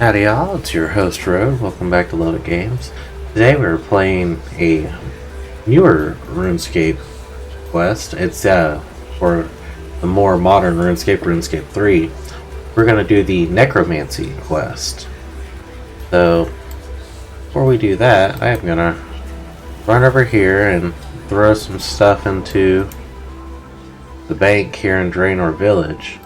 Howdy All, it's your host Road. Welcome back to LovettGamez. Today we're playing a newer RuneScape quest. It's for the more modern RuneScape 3. We're going to do the Necromancy quest. So, before we do that, I'm going to run over here and throw some stuff into the bank here in Draenor Village.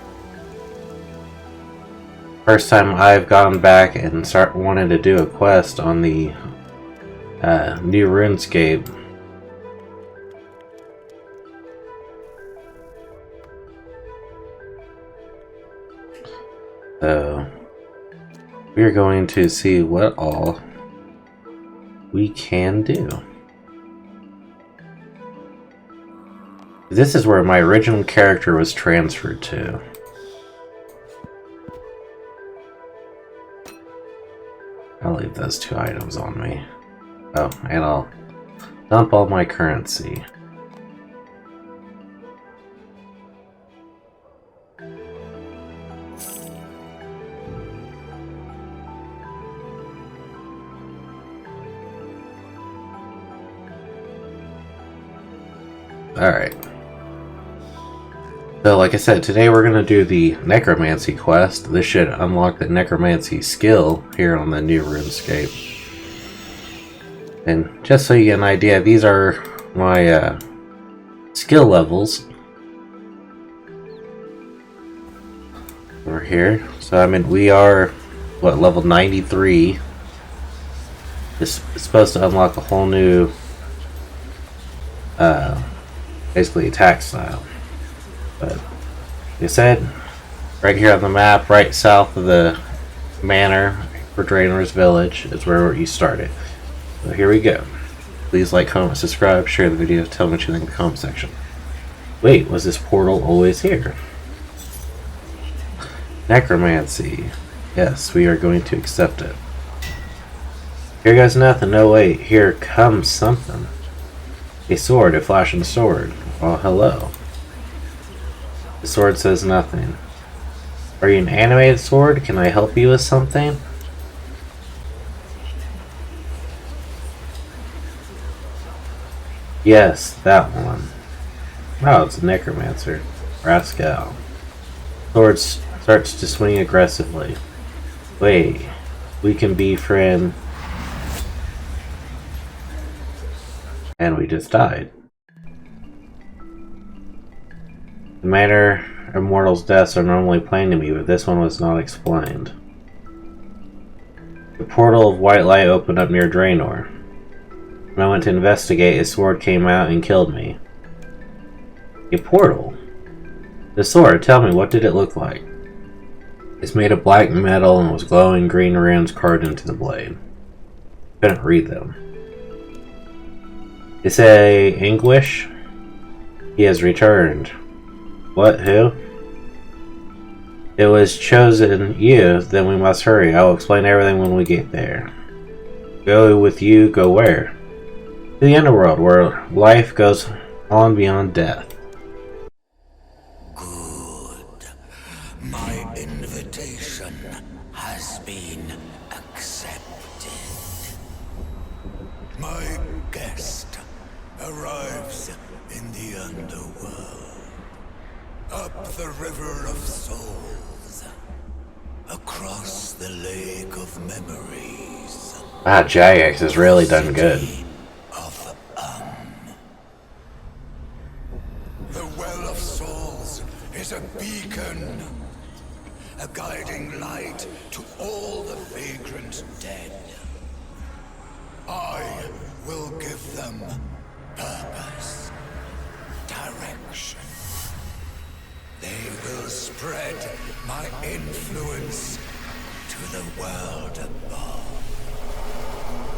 First time I've gone back and wanted to do a quest on the new RuneScape. So we're going to see what all we can do. This is where my original character was transferred to. I'll leave those 2 items on me. Oh, and I'll dump all my currency. Alright. So, like I said, today we're going to do the Necromancy quest. This should unlock the Necromancy skill here on the new RuneScape. And just so you get an idea, these are my skill levels over here. So, I mean, we are, what, level 93. This is supposed to unlock a whole new, basically, attack style. But, like I said, right here on the map, right south of the manor for Draenor's Village is where you started. So here we go. Please like, comment, subscribe, share the video, tell me what you think in the comment section. Wait, was this portal always here? Necromancy. Yes, we are going to accept it. Here goes nothing. No, wait. Here comes something. A sword, a flashing sword. Oh, hello. The sword says nothing. Are you an animated sword? Can I help you with something? Yes, that one. Oh, it's a necromancer. Rascal. Sword starts to swing aggressively. Wait, we can be friends. And we just died. The manner of mortals' deaths are normally plain to me, but this one was not explained. The portal of white light opened up near Draenor. When I went to investigate, a sword came out and killed me. A portal? The sword, tell me, what did it look like? It's made of black metal and was glowing green runes carved into the blade. Couldn't read them. They say Anguish? He has returned. What? Who? It was chosen you, then we must hurry. I will explain everything when we get there. Go with you, go where? To the underworld, where life goes on beyond death. Good. My invitation has been accepted. My guest arrives in the underworld. Up the river of souls, across the lake of memories. Ah, Jagex has really done good. The well of souls is a beacon, a guiding light to all the vagrant dead. I will give them purpose, direction. They will spread my influence to the world above.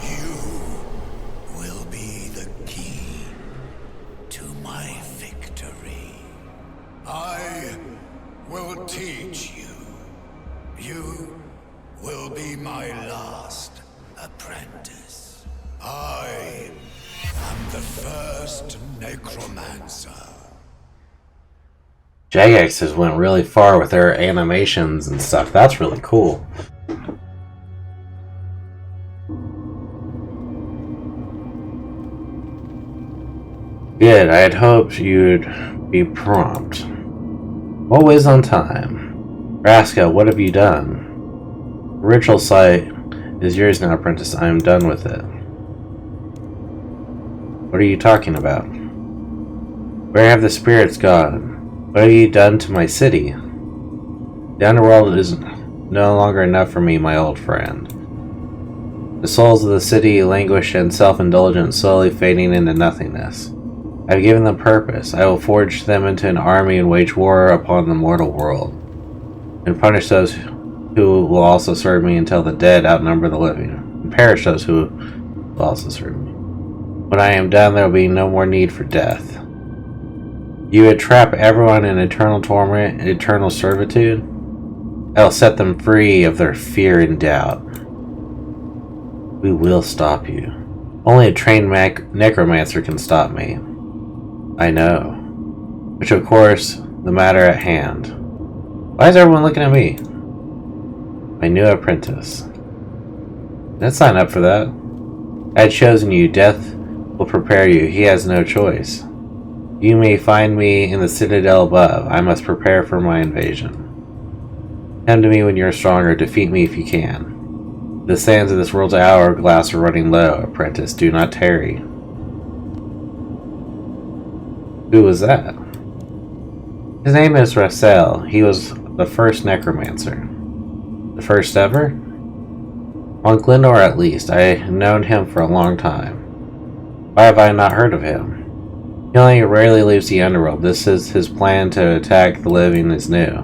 You will be the key to my victory. I will teach you. You will be my last apprentice. I am the first necromancer. Jagex has went really far with their animations and stuff. That's really cool. Good, I had hoped you'd be prompt. Always on time. Raska, what have you done? The ritual site is yours now, apprentice. I am done with it. What are you talking about? Where have the spirits gone? What have you done to my city? The underworld is no longer enough for me, my old friend. The souls of the city languish in self-indulgence, slowly fading into nothingness. I have given them purpose. I will forge them into an army and wage war upon the mortal world, and punish those who will also serve me until the dead outnumber the living, and perish those who will also serve me. When I am done, there will be no more need for death. You would trap everyone in eternal torment, eternal servitude? I will set them free of their fear and doubt. We will stop you. Only a trained necromancer can stop me. I know. Which, of course, the matter at hand. Why is everyone looking at me? My new apprentice. Let's sign up for that. I had chosen you. Death will prepare you. He has no choice. You may find me in the citadel above. I must prepare for my invasion. Come to me when you're stronger. Defeat me if you can. The sands of this world's hourglass are running low, apprentice. Do not tarry. Who was that? His name is Russell. He was the first necromancer. The first ever? On Glenor, at least. I have known him for a long time. Why have I not heard of him? He only rarely leaves the underworld. This is his plan to attack the living is new.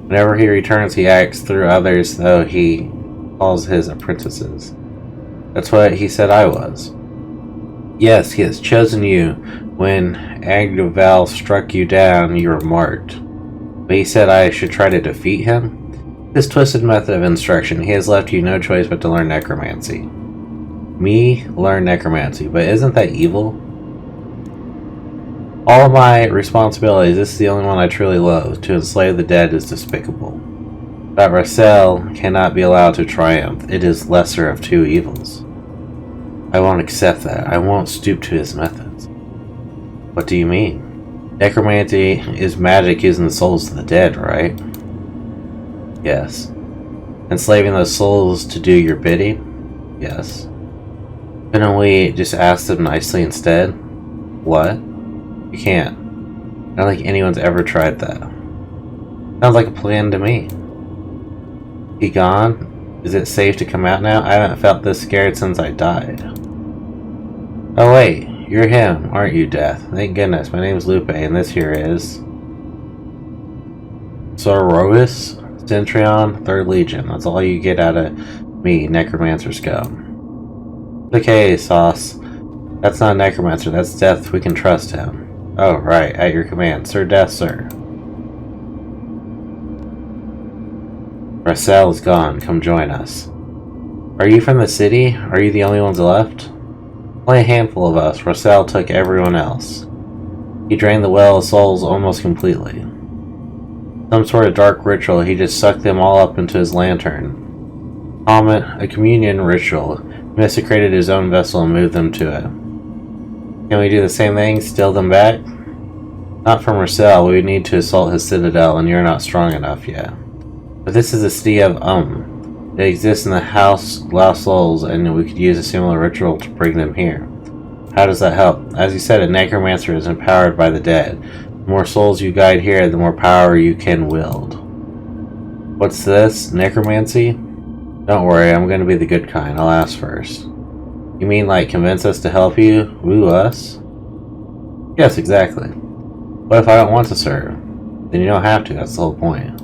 Whenever he returns, he acts through others, though he calls his apprentices. That's what he said I was. Yes, he has chosen you. When Agdoval struck you down, you were marked. But he said I should try to defeat him? This twisted method of instruction, he has left you no choice but to learn necromancy. Me learn necromancy, but isn't that evil? All of my responsibilities, this is the only one I truly loathe. To enslave the dead is despicable. But Russell cannot be allowed to triumph. It is lesser of two evils. I won't accept that. I won't stoop to his methods. What do you mean? Necromancy is magic using the souls of the dead, right? Yes. Enslaving those souls to do your bidding? Yes. Couldn't we just ask them nicely instead? What? You can't. I don't think anyone's ever tried that. Sounds like a plan to me. He gone? Is it safe to come out now? I haven't felt this scared since I died. Oh wait, you're him, aren't you, Death? Thank goodness, my name's Lupe, and this here is... Sorois, Centurion, 3rd Legion. That's all you get out of me, Necromancer scum. Okay, Sauce. That's not a Necromancer, that's Death, we can trust him. Oh, right, at your command. Sir Death, sir. Russell is gone, come join us. Are you from the city? Are you the only ones left? Only a handful of us. Russell took everyone else. He drained the well of souls almost completely. Some sort of dark ritual, he just sucked them all up into his lantern. A communion ritual. He desecrated his own vessel and moved them to it. Can we do the same thing? Steal them back? Not from Russell. We would need to assault his citadel, and you're not strong enough yet. But this is a city of It exists in the House Lost Souls, and we could use a similar ritual to bring them here. How does that help? As you said, a necromancer is empowered by the dead. The more souls you guide here, the more power you can wield. What's this? Necromancy? Don't worry, I'm going to be the good kind. I'll ask first. You mean like convince us to help you? Woo us? Yes, exactly. What if I don't want to serve? Then you don't have to, that's the whole point.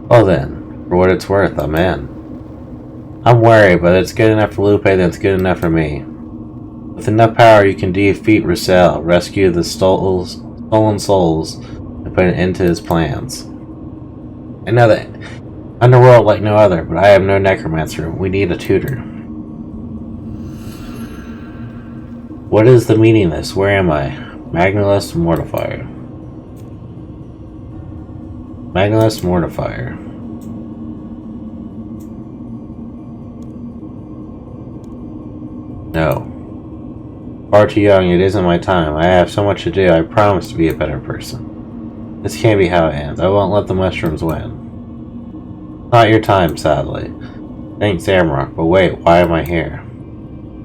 Well then, for what it's worth, I'm in. I'm wary, but it's good enough for Lupe, then it's good enough for me. With enough power you can defeat Russell, rescue the stolen souls, and put an end to his plans. I know that underworld like no other, but I am no necromancer. We need a tutor. What is the meaning of this? Where am I? Magnus Mortifier. Magnus Mortifier. No. Far too young, it isn't my time. I have so much to do. I promise to be a better person. This can't be how it ends. I won't let the mushrooms win. Not your time, sadly. Thanks, Amrock, but wait, why am I here?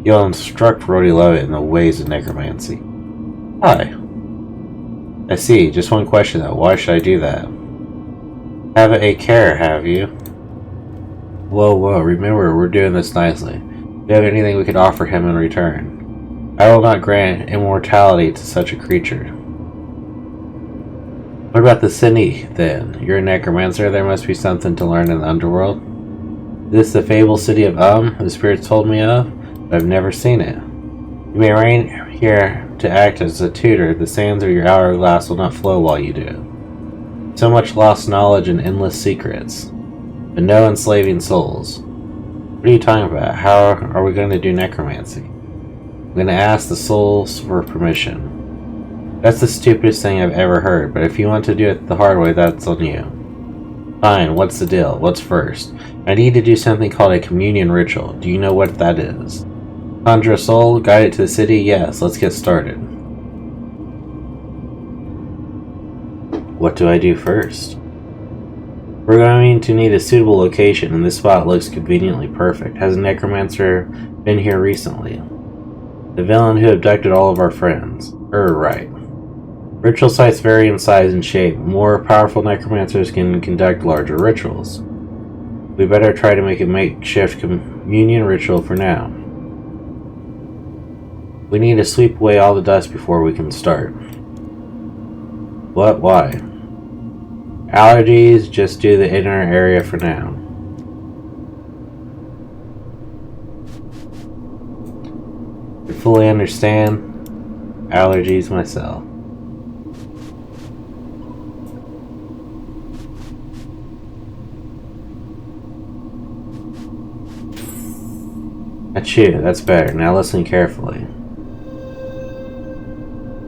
You'll instruct Rody Lovett in the ways of necromancy. Hi. I see. Just one question though. Why should I do that? Have a care, have you? Whoa, remember, we're doing this nicely. Do you have anything we could offer him in return? I will not grant immortality to such a creature. What about the city, then? You're a necromancer, there must be something to learn in the underworld. Is this the fabled city of the spirits told me of? But I've never seen it. You may reign here to act as a tutor. The sands of your hourglass will not flow while you do it. So much lost knowledge and endless secrets, but no enslaving souls. What are you talking about? How are we going to do necromancy? I'm going to ask the souls for permission. That's the stupidest thing I've ever heard, but if you want to do it the hard way, that's on you. Fine, what's the deal? What's first? I need to do something called a communion ritual. Do you know what that is? Conjure a soul, guide it to the city? Yes, let's get started. What do I do first? We're going to need a suitable location, and this spot looks conveniently perfect. Has a necromancer been here recently? The villain who abducted all of our friends. Right. Ritual sites vary in size and shape. More powerful necromancers can conduct larger rituals. We better try to make a makeshift communion ritual for now. We need to sweep away all the dust before we can start. What? Why? Allergies, just do the inner area for now. I fully understand. Allergies myself. Achoo, that's better. Now listen carefully.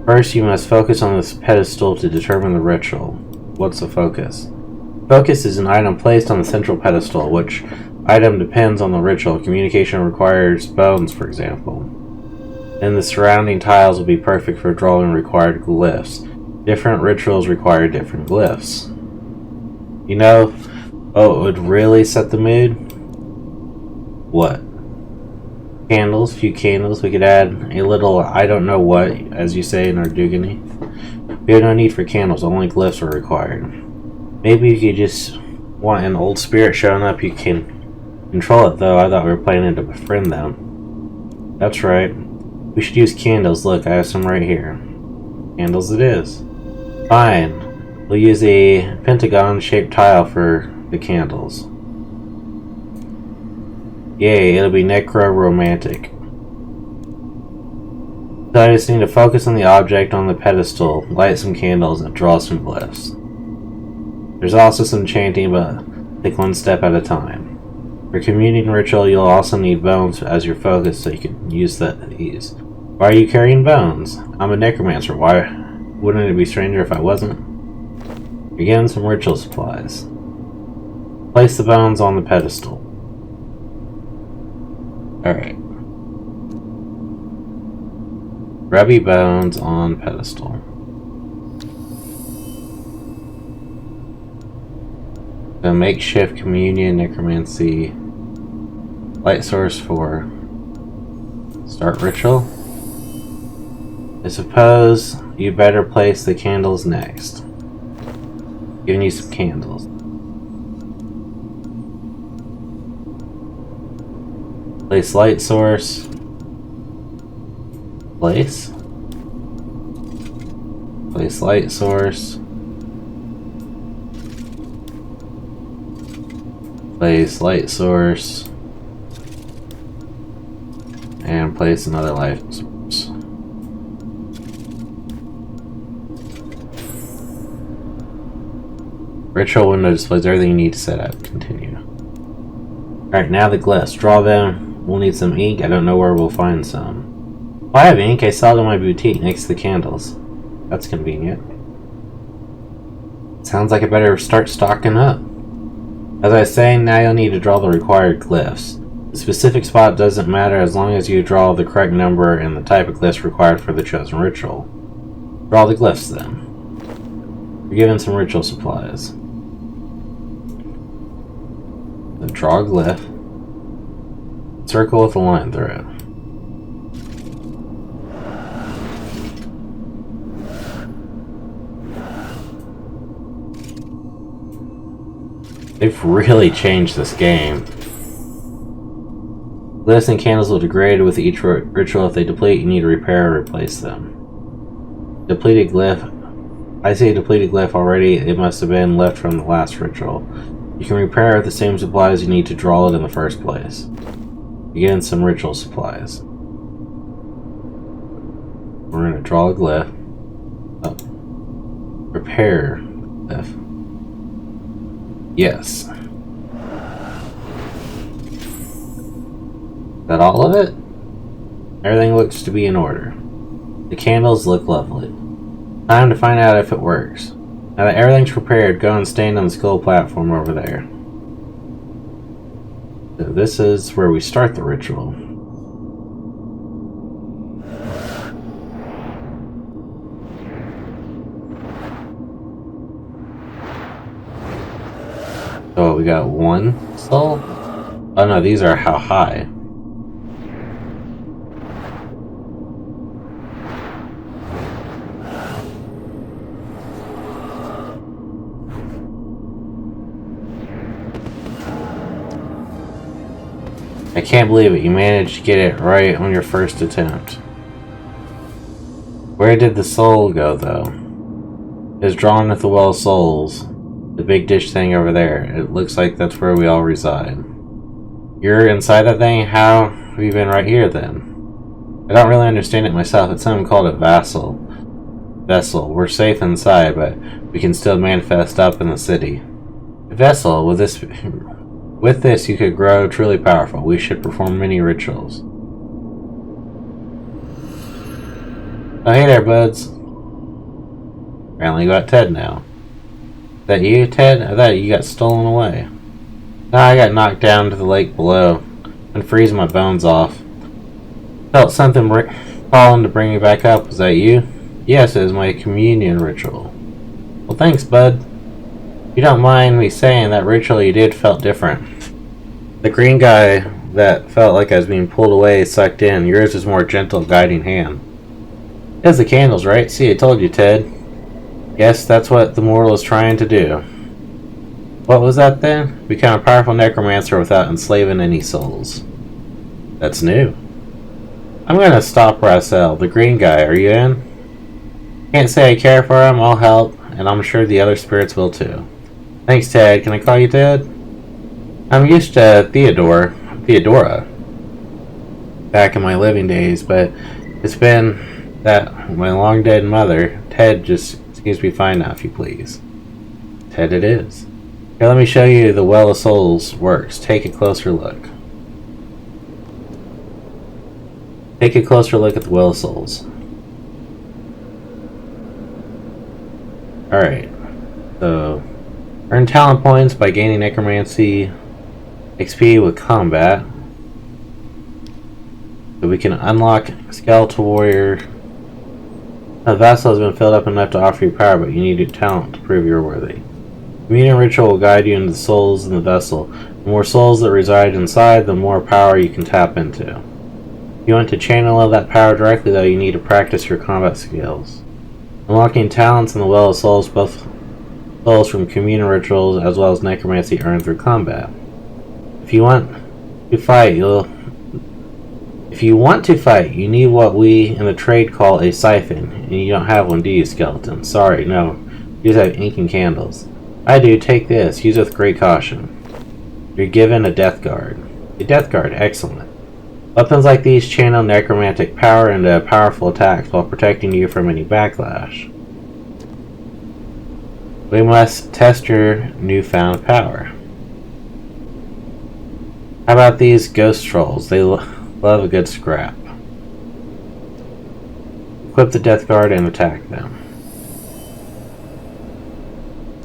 First, you must focus on this pedestal to determine the ritual. What's the focus? Focus is an item placed on the central pedestal, which item depends on the ritual. Communication requires bones, for example. Then the surrounding tiles will be perfect for drawing required glyphs. Different rituals require different glyphs. You know, it would really set the mood? What? Candles, few candles. We could add a little I don't know what, as you say in our Dugany. We have no need for candles, only glyphs are required. Maybe you could just want an old spirit showing up, you can control it though. I thought we were planning to befriend them. That's right. We should use candles. Look, I have some right here. Candles it is. Fine. We'll use a pentagon-shaped tile for the candles. Yay, it'll be necro-romantic. So I just need to focus on the object on the pedestal, light some candles, and draw some glyphs. There's also some chanting, but take one step at a time. For communion ritual, you'll also need bones as your focus, so you can use these. Why are you carrying bones? I'm a necromancer. Why wouldn't it be stranger if I wasn't? Again, some ritual supplies. Place the bones on the pedestal. Alright. Grubby bones on pedestal. The makeshift communion necromancy light source for start ritual. I suppose you better place the candles next. Giving you some candles. Place light source. Place light source. Place light source. And place another light source. Ritual window displays everything you need to set up. Continue. Alright, now the glyphs. Draw them. We'll need some ink. I don't know where we'll find some. Oh, I have ink. I saw it in my boutique next to the candles. That's convenient. Sounds like I better start stocking up. As I was saying, now you'll need to draw the required glyphs. The specific spot doesn't matter as long as you draw the correct number and the type of glyphs required for the chosen ritual. Draw the glyphs then. You're given some ritual supplies. Then draw a glyph. Circle with a line through it. They've really changed this game. Glyphs and candles will degrade with each ritual. If they deplete, you need to repair or replace them. Depleted glyph. I see a depleted glyph already. It must have been left from the last ritual. You can repair it with the same supplies you need to draw it in the first place. Again, some ritual supplies. We're going to draw a glyph. Oh. Repair glyph. Yes. Is that all of it? Everything looks to be in order. The candles look lovely. Time to find out if it works. Now that everything's prepared, go and stand on the skull platform over there. So this is where we start the ritual. So we got one soul? Oh no, these are how high. I can't believe it, you managed to get it right on your first attempt. Where did the soul go, though? It was drawn with the Well of Souls. The big dish thing over there. It looks like that's where we all reside. You're inside that thing? How have you been right here, then? I don't really understand it myself. It's something called a vessel. We're safe inside, but we can still manifest up in the city. A vessel, with this you could grow truly powerful. We should perform many rituals. Oh, hey there, buds. Apparently you got Ted now. Is that you, Ted? I thought you got stolen away. No, I got knocked down to the lake below and freezing my bones off. Felt something falling to bring me back up. Was that you? Yes, it was my communion ritual. Well, thanks, bud. You don't mind me saying that ritual you did felt different. The green guy that felt like I was being pulled away, sucked in. Yours is more gentle, guiding hand. It was the candles, right? See, I told you, Ted. Yes, that's what the mortal is trying to do. What was that then? Become a powerful necromancer without enslaving any souls. That's new. I'm gonna stop where I sell. The green guy, are you in? Can't say I care for him, I'll help, and I'm sure the other spirits will too. Thanks, Ted. Can I call you Ted? I'm used to Theodora, back in my living days, but it's been that my long dead mother, Ted, just seems to be fine now, if you please. Ted it is. Here, let me show you the Well of Souls works. Take a closer look. Take a closer look at the Well of Souls. Alright. So, earn talent points by gaining Necromancy XP with combat. So we can unlock Skeletal Warrior. The vessel has been filled up enough to offer you power, but you need a talent to prove you're worthy. Communion ritual will guide you into the souls in the vessel. The more souls that reside inside, the more power you can tap into. If you want to channel that power directly, though, you need to practice your combat skills. Unlocking talents in the Well of Souls, both souls from communion rituals as well as necromancy earned through combat. If you want to fight, you need what we in the trade call a siphon, and you don't have one, do you, skeleton? Sorry, no. You just have ink and candles. I do. Take this. Use it with great caution. You're given a death guard. A death guard. Excellent. Weapons like these channel necromantic power into powerful attacks while protecting you from any backlash. We must test your newfound power. How about these ghost trolls? They love a good scrap. Equip the death guard and attack them.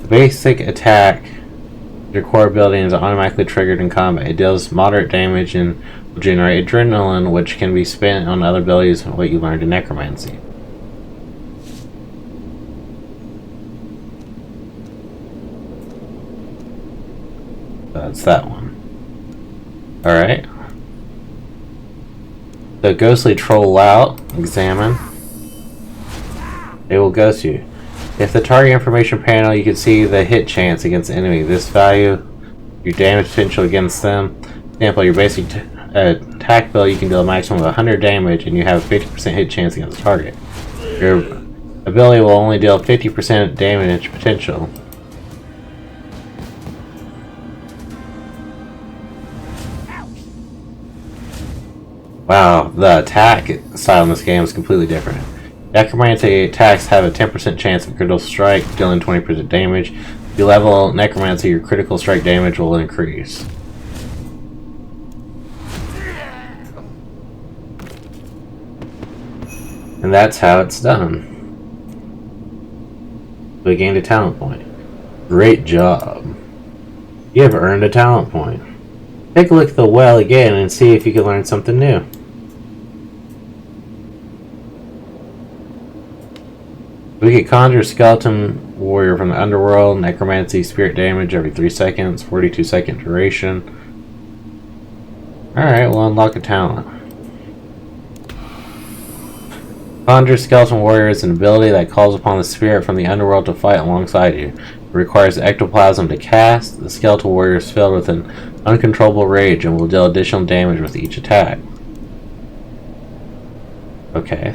The basic attack Your core ability is automatically triggered in combat. It deals moderate damage and will generate adrenaline, which can be spent on other abilities and what you learned in Necromancy. That's that one. Alright. The ghostly troll out. Examine. They will ghost you. If the target information panel, you can see the hit chance against the enemy. This value, your damage potential against them. For example, your basic attack ability, you can deal a maximum of 100 damage and you have a 50% hit chance against the target. Your ability will only deal 50% damage potential. Wow, the attack style in this game is completely different. Necromancy attacks have a 10% chance of critical strike, dealing 20% damage. If you level Necromancy, your critical strike damage will increase. And that's how it's done. We gained a talent point. Great job. You have earned a talent point. Take a look at the well again and see if you can learn something new. We can conjure skeleton warrior from the underworld, necromancy, spirit damage every 3 seconds, 42-second duration. Alright, we'll unlock a talent. Conjure skeleton warrior is an ability that calls upon the spirit from the underworld to fight alongside you. It requires ectoplasm to cast. The skeleton warrior is filled with an uncontrollable rage and will deal additional damage with each attack. Okay.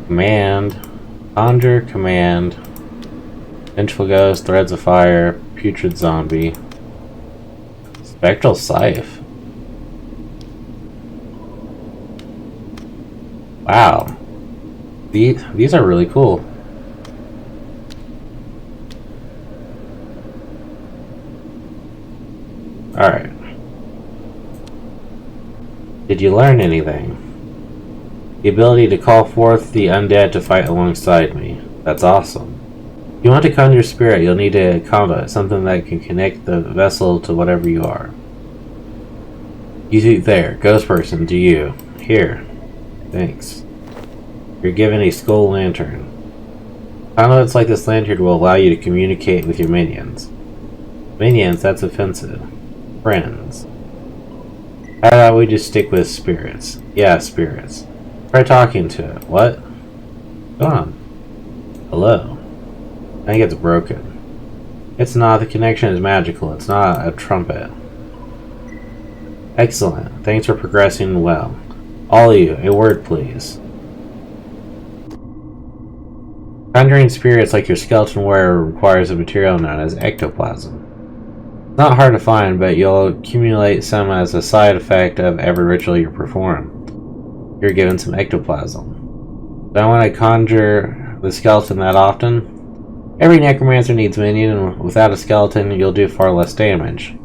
Command. Conjure, command. Vengeful Ghost, Threads of Fire, Putrid Zombie. Spectral Scythe. Wow. These are really cool. Alright. Did you learn anything? The ability to call forth the undead to fight alongside me. That's awesome. If you want to conjure spirit, you'll need a combat, something that can connect the vessel to whatever you are. You there, ghost person, to you. Here. Thanks. You're given a skull lantern. Conduits like this lantern will allow you to communicate with your minions. Minions, that's offensive. Friends. How about we just stick with spirits? Yeah, spirits. Try talking to it. What? Go on. Hello. I think it's broken. It's not. The connection is magical. It's not a trumpet. Excellent. Thanks for progressing well. All of you, a word please. Conjuring spirits like your skeleton warrior requires a material known as ectoplasm. It's not hard to find, but you'll accumulate some as a side effect of every ritual you perform. You're given some ectoplasm. Don't want to conjure the skeleton that often. Every necromancer needs minion, and without a skeleton, you'll do far less damage.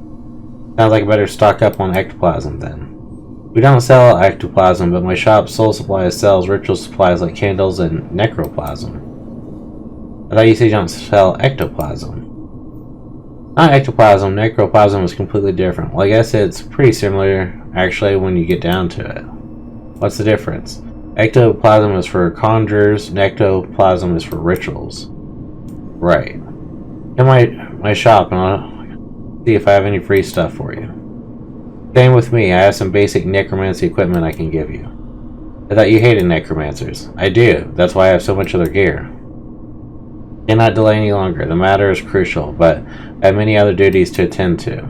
Sounds like I better stock up on ectoplasm then. We don't sell ectoplasm, but my shop Soul Supplies sells ritual supplies like candles and necroplasm. I thought you said you don't sell ectoplasm. Not ectoplasm, necroplasm is completely different. Well, I guess it's pretty similar, actually, when you get down to it. What's the difference? Ectoplasm is for conjurers, necroplasm is for rituals. Right. In my shop and I'll see if I have any free stuff for you. Same with me, I have some basic necromancy equipment I can give you. I thought you hated necromancers. I do, that's why I have so much of their gear. Cannot delay any longer, the matter is crucial, but I have many other duties to attend to.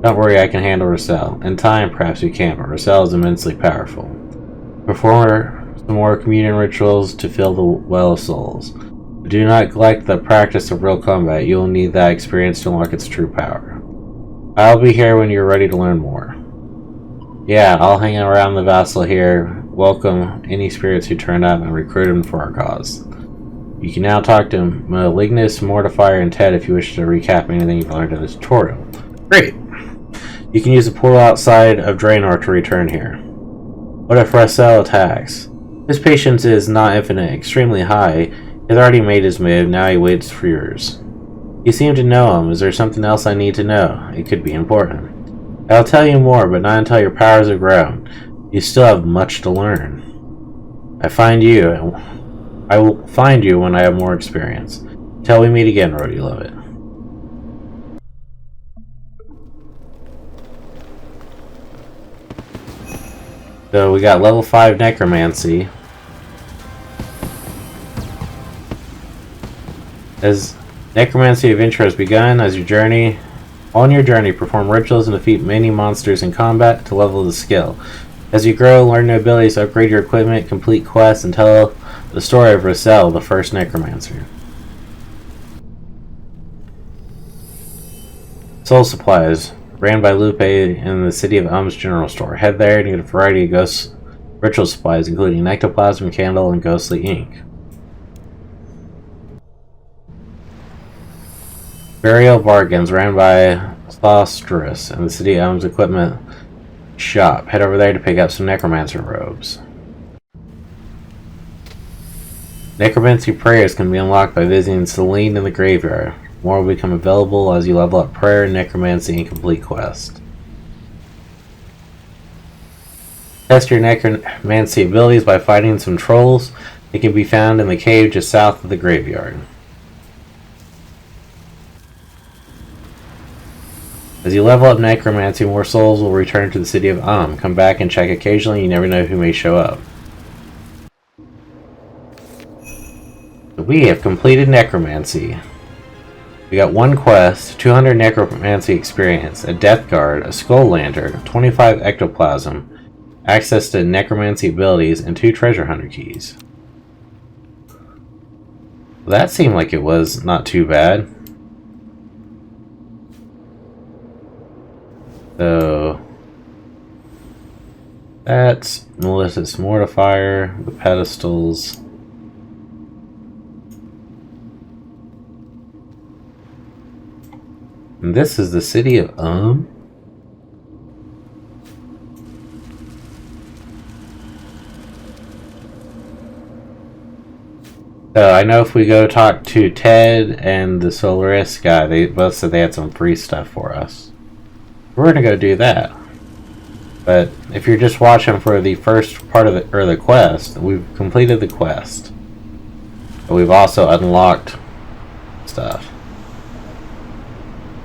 Don't worry, I can handle Rossell. In time, perhaps you can, but Rossell is immensely powerful. Perform some more communion rituals to fill the well of souls. But do not neglect the practice of real combat. You will need that experience to unlock its true power. I'll be here when you're ready to learn more. Yeah, I'll hang around the vassal here, welcome any spirits who turn up, and recruit them for our cause. You can now talk to Malignus, Mortifier, and Ted if you wish to recap anything you've learned in this tutorial. Great! You can use the portal outside of Draenor to return here. What if Rossell attacks? His patience is not infinite, extremely high. He has already made his move, now he waits for yours. You seem to know him. Is there something else I need to know? It could be important. I'll tell you more, but not until your powers have grown. You still have much to learn. I will find you when I have more experience. Till we meet again, Rhodey Lovett. So we got level 5 Necromancy. As Necromancy adventure has begun, on your journey, perform rituals and defeat many monsters in combat to level the skill. As you grow, learn new abilities, upgrade your equipment, complete quests, and tell the story of Roselle, the first Necromancer. Soul Supplies, ran by Lupe in the City of Um's general store. Head there and get a variety of ghost ritual supplies, including ectoplasm, candle, and ghostly ink. Burial Bargains, ran by Thostrus in the City of Um's equipment shop. Head over there to pick up some necromancer robes. Necromancy prayers can be unlocked by visiting Celine in the graveyard. More will become available as you level up prayer, necromancy, and complete quest. Test your necromancy abilities by fighting some trolls. They can be found in the cave just south of the graveyard. As you level up necromancy, more souls will return to the City of Come back and check occasionally, you never know who may show up. So we have completed necromancy. We got one quest, 200 necromancy experience, a death guard, a skull lantern, 25 ectoplasm, access to necromancy abilities, and 2 treasure hunter keys. Well, that seemed like it was not too bad. So that's Malicious Mortifier, the pedestals. And this is the City of So I know if we go talk to Ted and the Solaris guy, they both said they had some free stuff for us. We're gonna go do that. But if you're just watching for the first part of the quest, we've completed the quest. But we've also unlocked stuff.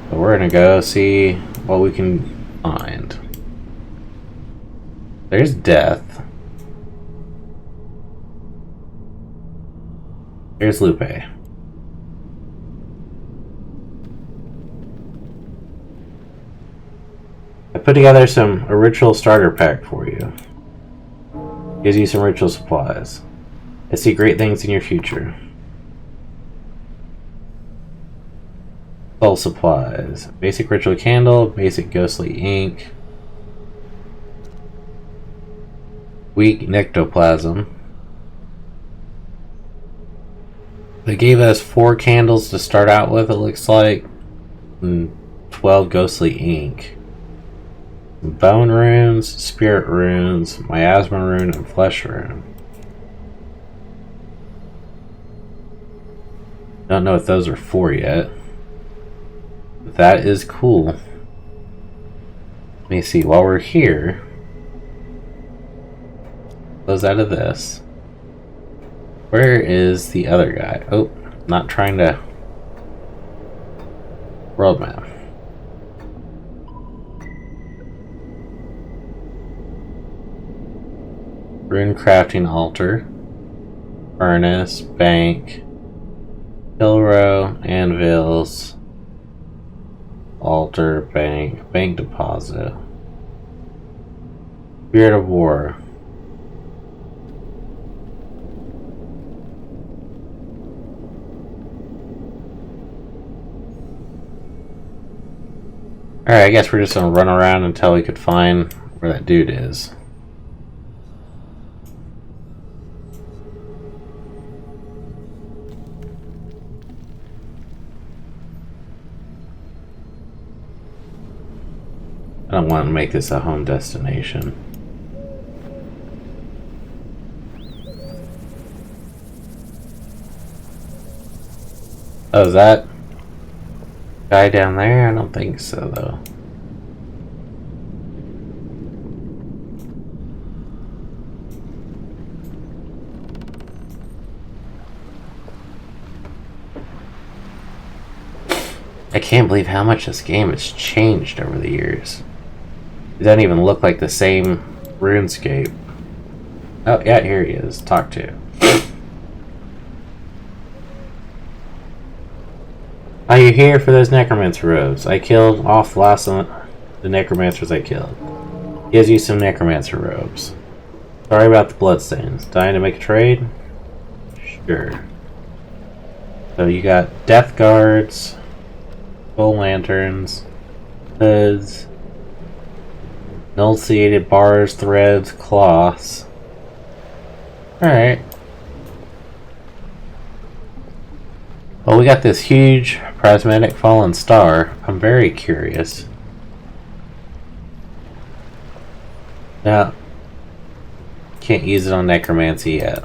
So we're gonna go see what we can find. There's death. Here's Lupe. I put together a ritual starter pack for you. Gives you some ritual supplies. I see great things in your future. Soul supplies. Basic ritual candle, basic ghostly ink. Weak nectoplasm. They gave us 4 candles to start out with, it looks like. And 12 ghostly ink. Bone runes, spirit runes, miasma rune, and flesh rune. Don't know what those are for yet. But that is cool. Let me see, while we're here, close out of this. Where is the other guy? Oh, not trying to. World map. Rune crafting altar. Furnace, bank. Hill row, anvils. Altar, bank deposit. Spirit of War. Alright, I guess we're just gonna run around until we could find where that dude is. I don't want to make this a home destination. Oh, is that? Guy down there? I don't think so, though. I can't believe how much this game has changed over the years. It doesn't even look like the same RuneScape. Oh, yeah, here he is. Talk to. Are you here for those Necromancer robes? I killed off the last of the Necromancers I killed. Gives you some Necromancer robes. Sorry about the bloodstains. Dying to make a trade? Sure. So you got Death Guards, Full Lanterns, hoods, enunciated bars, threads, cloths. Alright. Well, we got this huge prismatic fallen star. I'm very curious. Now, can't use it on Necromancy yet.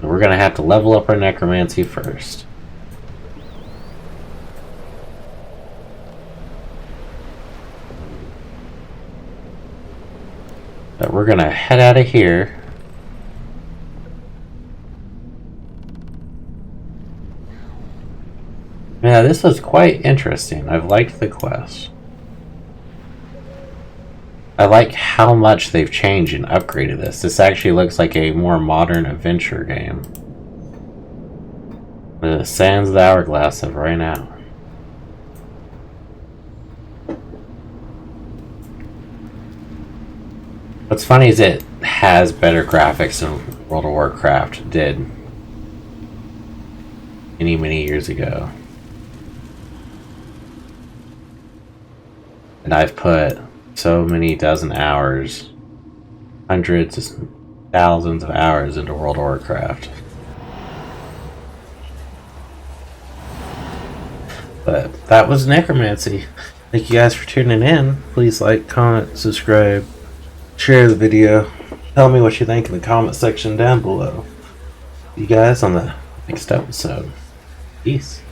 We're gonna have to level up our Necromancy first. But we're gonna head out of here. Yeah, this was quite interesting. I've liked the quest. I like how much they've changed and upgraded this. This actually looks like a more modern adventure game. The sands of the hourglass have run out. What's funny is it has better graphics than World of Warcraft did many years ago. And I've put so many dozen hours, hundreds, thousands of hours into World of Warcraft. But that was Necromancy. Thank you guys for tuning in. Please like, comment, subscribe, share the video. Tell me what you think in the comment section down below. See you guys on the next episode. Peace.